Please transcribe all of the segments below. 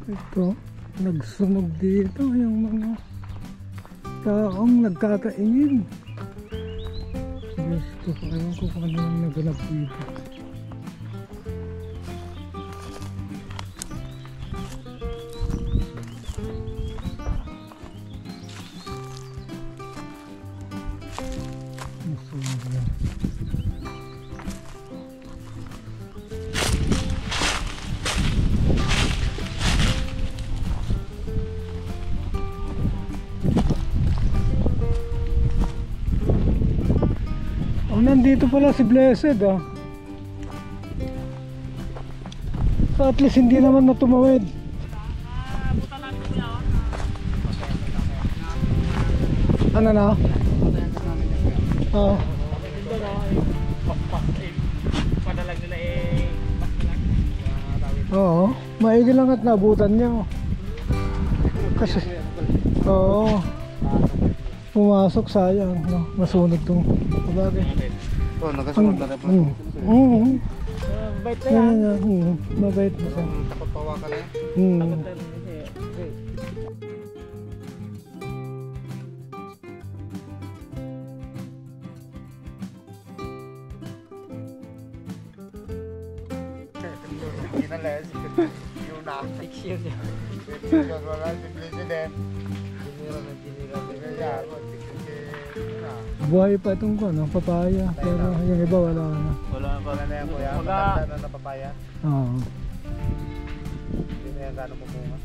Ito, nagsunog dito yung mga taong nagkakaingin. Diyos ko, ewan ko kung ano yung naganap dito. Nandito pala si Blessed ah. So at least hindi naman na tumawid. Ano na? Oo. Oo, maigi lang at nabutan niya. Kasi oo, pumasok sayang, no? Masunog tong bagay. Oh, nakasunod na rin po. Mabait na yan. Mabait na siya. Takot pawa ka na yan? Takot na rin. Yung na-fiction niya. Wala si President. Buhay pa itong ko, no? Papaya. Pero yung iba wala na. Wala na yan kuya. Maganda na papaya. Oo. Hindi na yan gano'ng pumunga.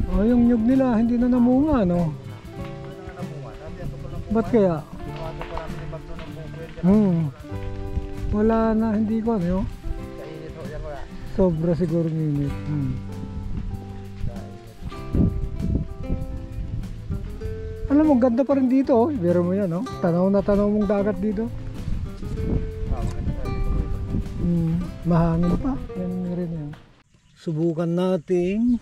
Oh, yung nyug nila hindi na namunga, no? Wala na namunga. Ba't kaya? Iwasan pa namin yung magto ng buko. Wala na, hindi ko ano yun? Sa init ho yan kuya. Sobra siguro minute. Alam mo, ganda pa rin dito, oh. Biro mo yan, no? Tanaw na tanaw mong dagat dito. Mahangin pa. Yan rin yan. Subukan nating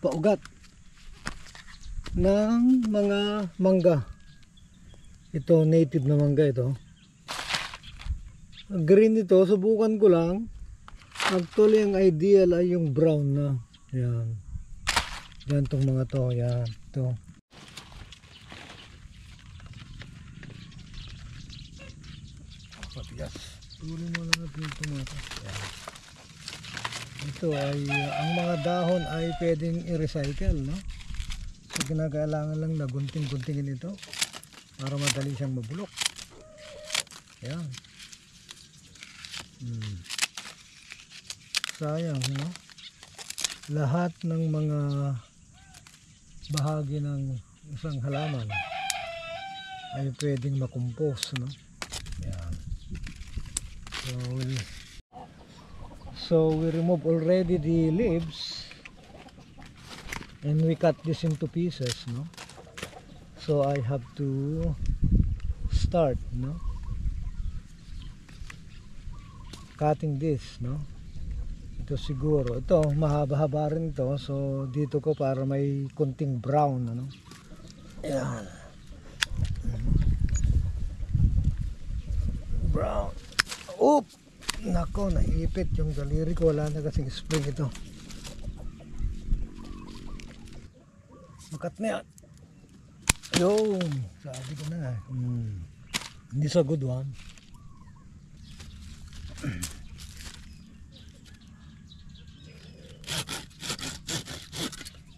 paugat ng mga mangga. Ito, native na mangga ito. Green ito, subukan ko lang. Actually, ang ideal ay yung brown na. Yan. Yan itong mga to, yan, ito. Patigas. Tuloy mo lang natin ito mga to. Yan. Ito ay, ang mga dahon ay pwedeng i-recycle, no? So, kinakailangan lang na gunting-guntingin ito para madali siyang mabulok. Yan. Sayang, no? Lahat ng mga bahagi ng isang halaman ay pwedeng makumpos, no? Yan. So we remove already the leaves and we cut this into pieces, no? So I have to start, no? Cutting this, no? Ito siguro, ito mahaba-haba rin ito, so dito ko para may kunting brown, ano. Ayan. Brown. Oop! Nako, naipit yung daliri ko, wala na kasing spring ito. Makat na yan. Yung, sabi ko na nga. Hindi sa good one.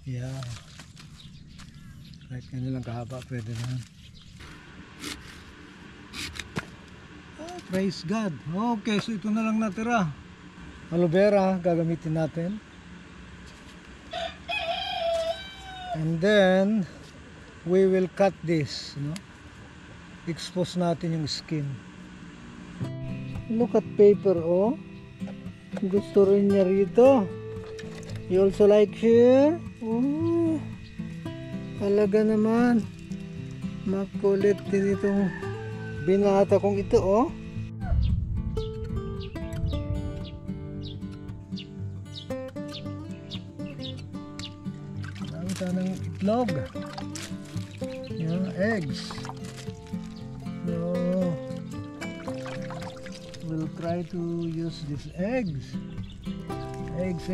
Yeah. Kahit kanilang kahaba, pwede na. Oh, praise God. Okay, so ito na lang natira. Aloe vera, gagamitin natin. And then, we will cut this, no? Expose natin yung skin. Look at paper, oh. Gusto rin niya rito. You also like here? Oh, talaga naman. Makulit din itong binata kong ito, oh. Marami sanang itlog. Yan, eggs. So, will try to use these eggs. Eggs.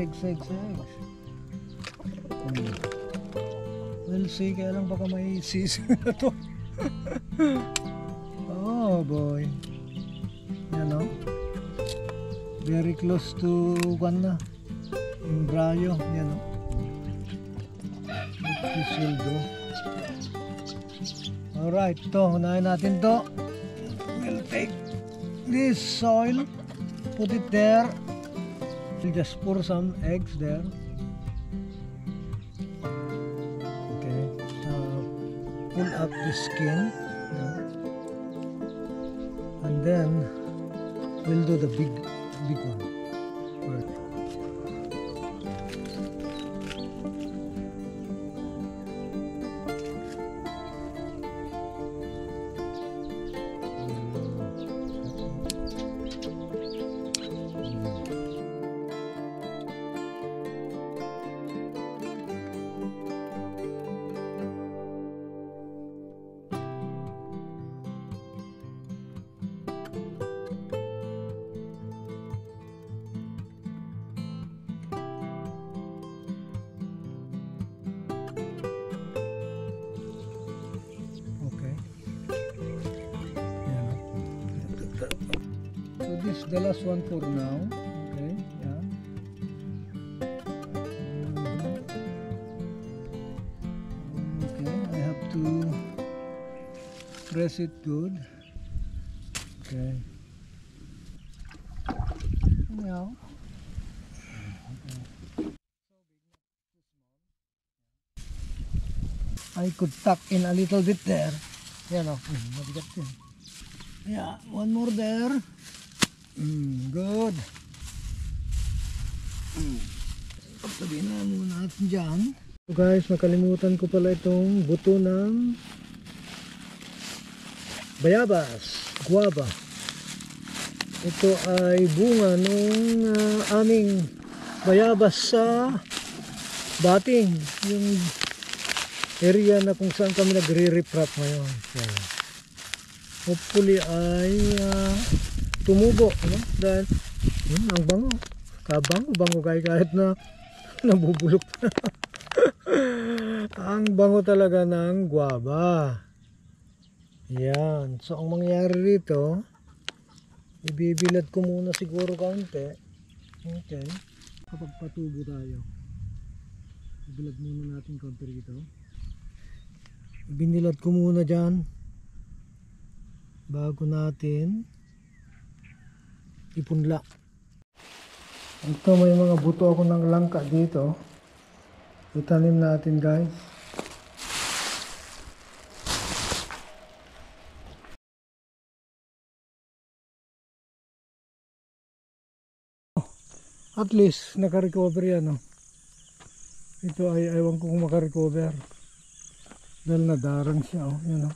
We'll see, kaya lang baka may sisig na to. Oh boy. Yan o. Very close to one na. Embryo. Yan o. This will do. Alright, to. Unahin natin to. We'll take this soil. Put it there. We'll just pour some eggs there. Pull up the skin, and then we'll do the big one first. So this is the last one for now. Okay, yeah. Okay, I have to press it good. Okay. Now. I could tuck in a little bit there. Yan o, mabigat yun. Yeah, one more there. Good. Pagtabi na muna natin dyan. So guys, nakalimutan ko pala itong buto ng bayabas, guava. Ito ay bunga nung aming bayabas sa Bating, yung area na kung saan kami nagre-riprap ngayon. Yan. Hopefully ay tumubo, no? Dahil ang bango, kabango kahit na nabubulok na. Ang bango talaga ng guava. Yan. So ang mangyayari rito, ibibilad ko muna siguro kaunti. Okay. Kapag patubo tayo, ibilad muna natin kaunti rito. Binilad ko muna dyan bago natin ipunla. Ito, may mga buto ako ng langka dito. Itanim natin guys. At least naka-recover yan. Ito ay ewan ko kung maka-recover. Dahil nadarang siya. Yan,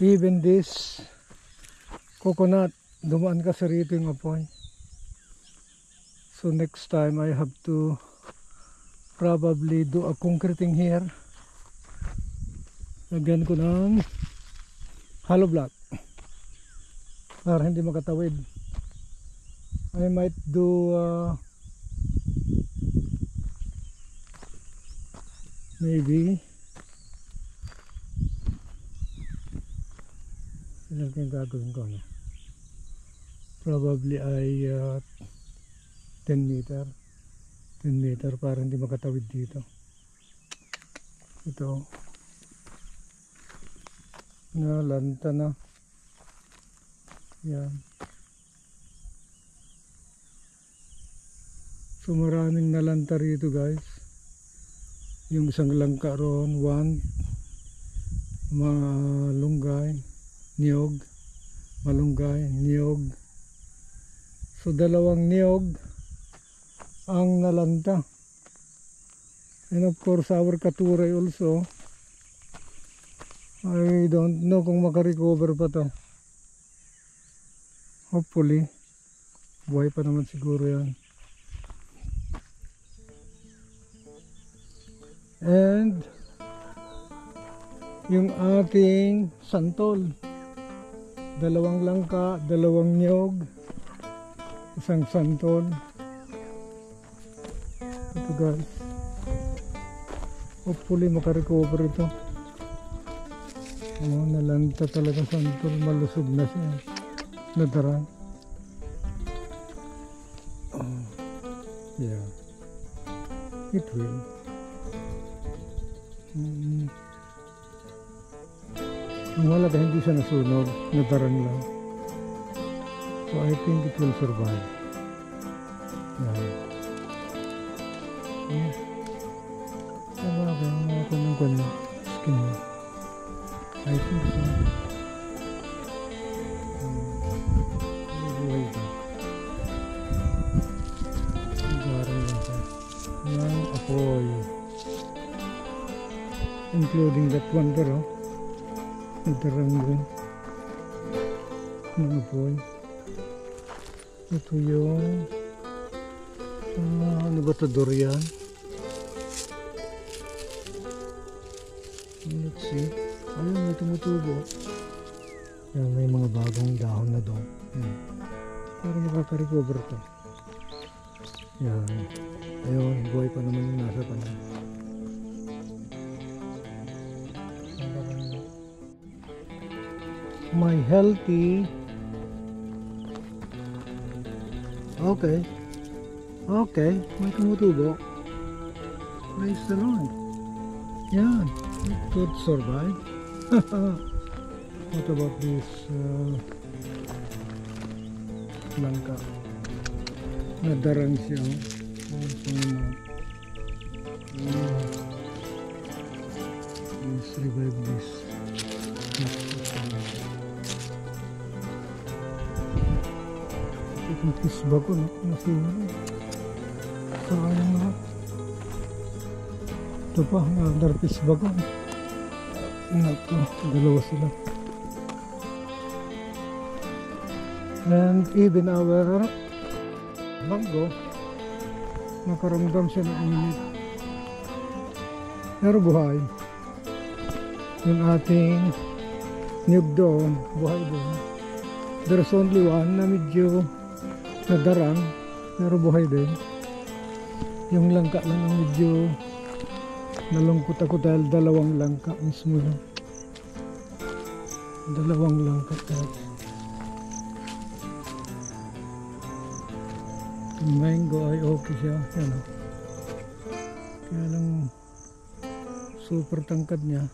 even this coconut, dumaan kasi rito yung apoy. So next time I have to probably do a concreting here. Lagyan ko ng hollow block para hindi makatawid. I might do maybe ilan kayong gagawin ko, no? Probably ay 10 meter para hindi makatawid dito. Ito nalanta na yan. So maraming nalanta rito guys. Yung isang langka roon, malunggay, niyog, malunggay, niyog. So dalawang niyog ang nalanta. And of course our katuray also. I don't know kung makarecover pa to. Hopefully buhay pa naman siguro yan. And yung ating santol, Dalawang langka, dalawang nyog, isang santol. Ito guys. Hopefully makarecover ito. Oh, nalanta talaga santol. Malusog na siya. Nadarang. Oh, yeah. It will. Ang halaga hindi siya nasunog. Nadarang lang. So I think it will survive. Yeah. Tama ba yung mga kanang skin niya? I think so. Buhay ba? Garang lang siya. Yung apoy. Including that one pero nadarang rin. Yung apoy. Ito yung ano ba ito? Durian? Let's see. Ayun, may tumutubo. Yan, may mga bagong dahon na doon. Pero makaka-recover to. Yan. Ayun, buhay pa naman yung nasa panan. My healthy. Okay. Okay, may tumutubo. Praise the Lord. Yan. It could survive. What about this langka? Nadarang siya. Let's revive this. Itong pisba ko, no? Nasunog. Sayang na. Ito pa, another pisba ko. Naku, dalawa sila. And even our mango, nakaramdam siya ng init. Pero buhay. Yung ating niyog doon, buhay doon. There's only one na medyo nadarang, pero buhay din. Yung langka lang ang medyo nalungkot ako dahil dalawang langka mismo lang. Dalawang langka guys. Yung mango ay okay siya. Yan, kaya lang super tangkad niya.